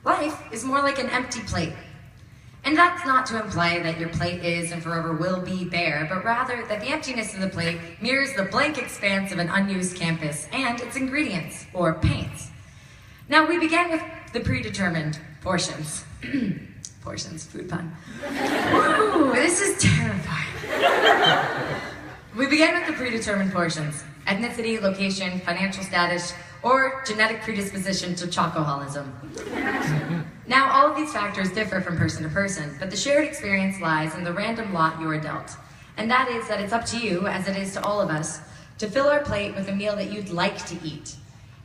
Life is more like an empty plate. And that's not to imply that your plate is and forever will be bare, but rather that the emptiness of the plate mirrors the blank expanse of an unused canvas and its ingredients, or paints. Now, we began with the predetermined portions. Portions, food pun. Ooh, this is terrifying. We began with the predetermined portions: ethnicity, location, financial status, or genetic predisposition to chocoholism. Now, all of these factors differ from person to person, but the shared experience lies in the random lot you are dealt. And that is that it's up to you, as it is to all of us, to fill our plate with a meal that you'd like to eat.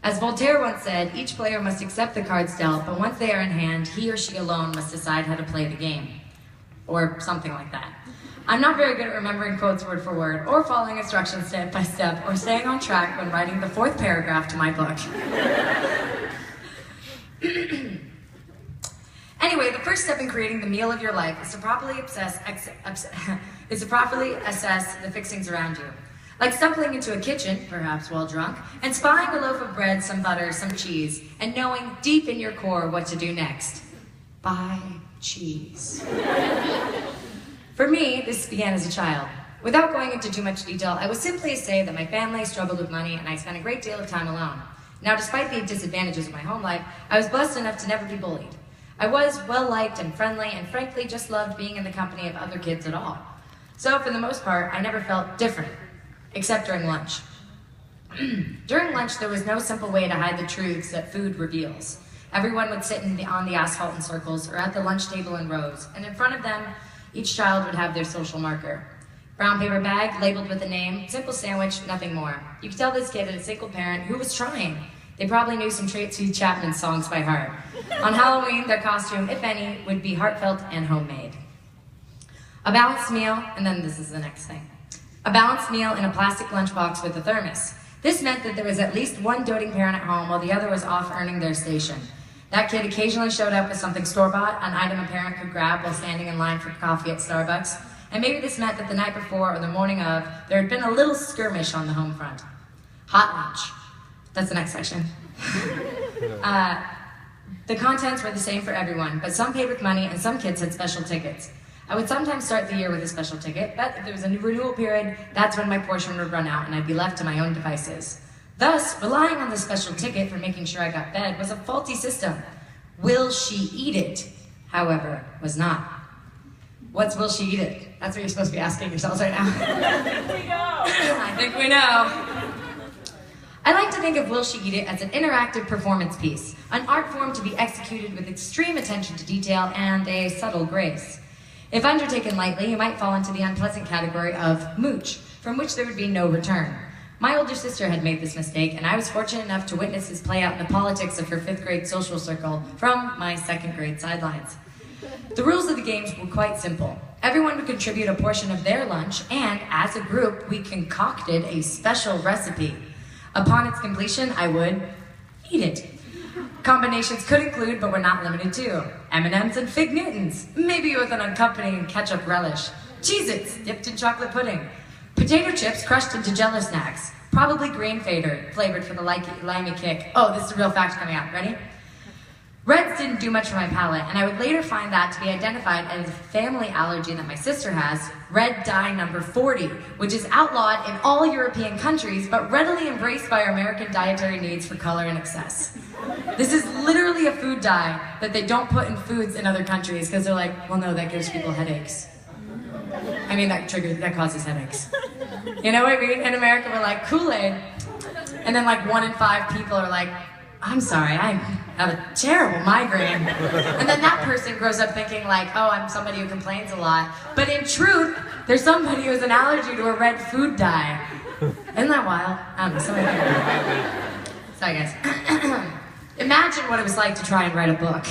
As Voltaire once said, each player must accept the cards dealt, but once they are in hand, he or she alone must decide how to play the game. Or something like that. I'm not very good at remembering quotes word for word, or following instructions step by step, or staying on track when writing the 4th paragraph to my book. Anyway, the first step in creating the meal of your life is to properly assess the fixings around you. Like stumbling into a kitchen, perhaps while drunk, and spying a loaf of bread, some butter, some cheese, and knowing deep in your core what to do next. Buy cheese. For me, this began as a child. Without going into too much detail, I would simply say that my family struggled with money and I spent a great deal of time alone. Now, despite the disadvantages of my home life, I was blessed enough to never be bullied. I was well-liked and friendly, and frankly just loved being in the company of other kids at all. So, for the most part, I never felt different, except during lunch. During lunch, there was no simple way to hide the truths that food reveals. Everyone would sit on the asphalt in circles, or at the lunch table in rows, and in front of them, each child would have their social marker. Brown paper bag, labeled with a name, simple sandwich, nothing more. You could tell this kid had a single parent who was trying. They probably knew some Tracy Chapman songs by heart. On Halloween, their costume, if any, would be heartfelt and homemade. A balanced meal, and then this is the next thing. A balanced meal in a plastic lunchbox with a thermos. This meant that there was at least one doting parent at home while the other was off earning their station. That kid occasionally showed up with something store-bought, an item a parent could grab while standing in line for coffee at Starbucks. And maybe this meant that the night before or the morning of, there had been a little skirmish on the home front. Hot lunch. That's the next section. The contents were the same for everyone, but some paid with money and some kids had special tickets. I would sometimes start the year with a special ticket, but if there was a new renewal period, that's when my portion would run out and I'd be left to my own devices. Thus, relying on the special ticket for making sure I got fed was a faulty system. Will she eat it, however, was not. What's will she eat it? That's what you're supposed to be asking yourselves right now. I think we know. I think we know. I like to think of Will She Eat It as an interactive performance piece, an art form to be executed with extreme attention to detail and a subtle grace. If undertaken lightly, you might fall into the unpleasant category of mooch, from which there would be no return. My older sister had made this mistake, and I was fortunate enough to witness this play out in the politics of her 5th grade social circle from my 2nd grade sidelines. The rules of the games were quite simple. Everyone would contribute a portion of their lunch, and as a group, we concocted a special recipe. Upon its completion, I would eat it. Combinations could include, but were not limited to, M&Ms and Fig Newtons, maybe with an accompanying ketchup relish, Cheez-Its dipped in chocolate pudding, potato chips crushed into Jello snacks, probably green flavored for the limey kick. Oh, this is a real fact coming out. Ready? Reds didn't do much for my palate, and I would later find that to be identified as a family allergy that my sister has, red dye number 40, which is outlawed in all European countries, but readily embraced by our American dietary needs for color and excess. This is literally a food dye that they don't put in foods in other countries, because they're like, well, no, that gives people headaches. I mean, that causes headaches. You know what I mean? In America, we're like, Kool-Aid. And then like 1 in 5 people are like, I'm sorry, I have a terrible migraine. And then that person grows up thinking like, oh, I'm somebody who complains a lot. But in truth, there's somebody who has an allergy to a red food dye. Isn't that wild? I don't know, somebody. Sorry guys. Imagine what it was like to try and write a book.